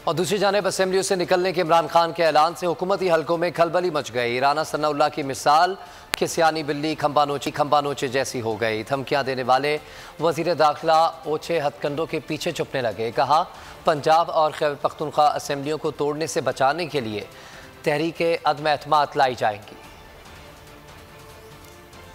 और दूसरी जानिब असेंबलियों से निकलने के इमरान खान के ऐलान से हुकूमती हलकों में खलबली मच गई। राना सनाउल्लाह की मिसाल खिसियानी बिल्ली खंबा नोचे जैसी हो गई। धमकियां देने वाले वजीर दाखिला ओछे हथकंडों के पीछे छुपने लगे। कहा पंजाब और खैबर पख्तूनख्वा असेंबलियों को तोड़ने से बचाने के लिए तहरीके अदम एतमाद लाई जाएंगी।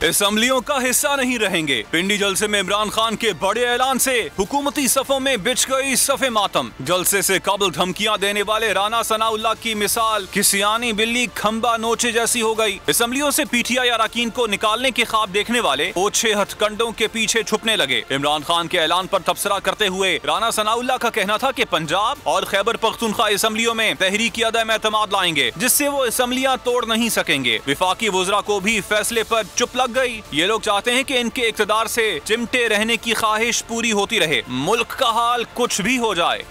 असेंबलियों का हिस्सा नहीं रहेंगे। पिंडी जलसे में इमरान खान के बड़े ऐलान से हुकूमती सफों में बिछ गई सफ़े मातम। जलसे से कबल धमकियां देने वाले राना सनाउल्लाह की मिसाल खिसियानी बिल्ली खंबा नोचे जैसी हो गई। असेंबलियों से पीटीआई अरकान को निकालने के ख्वाब देखने वाले ओछे हथकंडों के पीछे छुपने लगे। इमरान खान के ऐलान पर तबसरा करते हुए राना सनाउल्लाह का कहना था कि पंजाब और खैबर पख्तूनख्वा असेंबलियों में तहरीकी अदम एतमाद लाएंगे, जिससे वो असेंबलियां तोड़ नहीं सकेंगे। विफाकी वज़रा को भी फैसले पर चुप लग गई। ये लोग चाहते हैं कि इनके इक़्तिदार से चिमटे रहने की ख्वाहिश पूरी होती रहे, मुल्क का हाल कुछ भी हो जाए।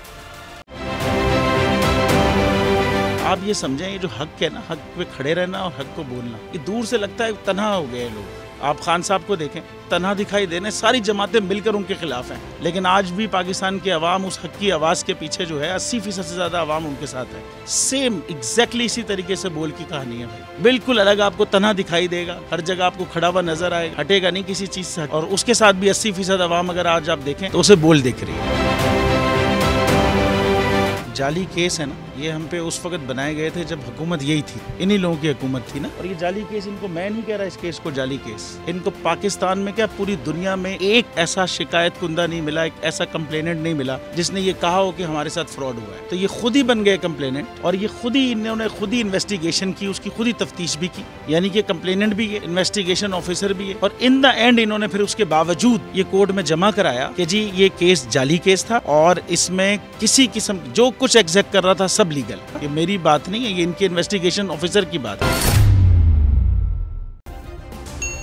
आप ये समझें, ये जो हक है ना, हक पे खड़े रहना और हक को बोलना, ये दूर से लगता है तन्हा हो गए लोग। आप खान साहब को देखें, तन्हा दिखाई देने, सारी जमातें मिलकर उनके खिलाफ हैं, लेकिन आज भी पाकिस्तान की आवाम उस हक की आवाज़ के पीछे जो है 80% से ज़्यादा आवाम उनके साथ है। सेम एग्जैक्टली इसी तरीके से बोल की कहानी है भाई। बिल्कुल अलग आपको तन्हा दिखाई देगा, हर जगह आपको खड़ा हुआ नजर आएगा, हटेगा नहीं किसी चीज़ से। और उसके साथ भी 80% आवाम अगर आज आप देखें तो उसे बोल दिख रही है। जाली केस है ना, ये हम पे उस वक्त बनाए गए थे जब हुकूमत यही थी, इन्हीं लोगों की हुकूमत थी ना। और ये जाली केस, इनको मैं नहीं कह रहा इस केस को जाली केस, इनको पाकिस्तान में क्या पूरी दुनिया में एक ऐसा शिकायत कुंदा नहीं मिला, एक ऐसा कंप्लेनेंट नहीं मिला जिसने ये कहा हो कि हमारे साथ फ्रॉड हुआ है। तो ये खुद ही बन गए कंप्लेनेंट और ये खुद ही इन्होंने खुद ही इन्वेस्टिगेशन की, उसकी खुद ही तफ्तीश भी की, यानी कि कंप्लेनेंट भी है, इन्वेस्टिगेशन ऑफिसर भी है। और इन द एंड इन्होंने फिर उसके बावजूद ये कोर्ट में जमा कराया कि जी ये केस जाली केस था और इसमें किसी किस्म जो कुछ एग्जैक्ट कर रहा था सब लीगल। ये मेरी बात नहीं है, ये इनके इन्वेस्टिगेशन ऑफिसर की बात है।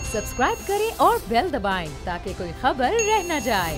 सब्सक्राइब करें और बेल दबाएं ताकि कोई खबर रह न जाए।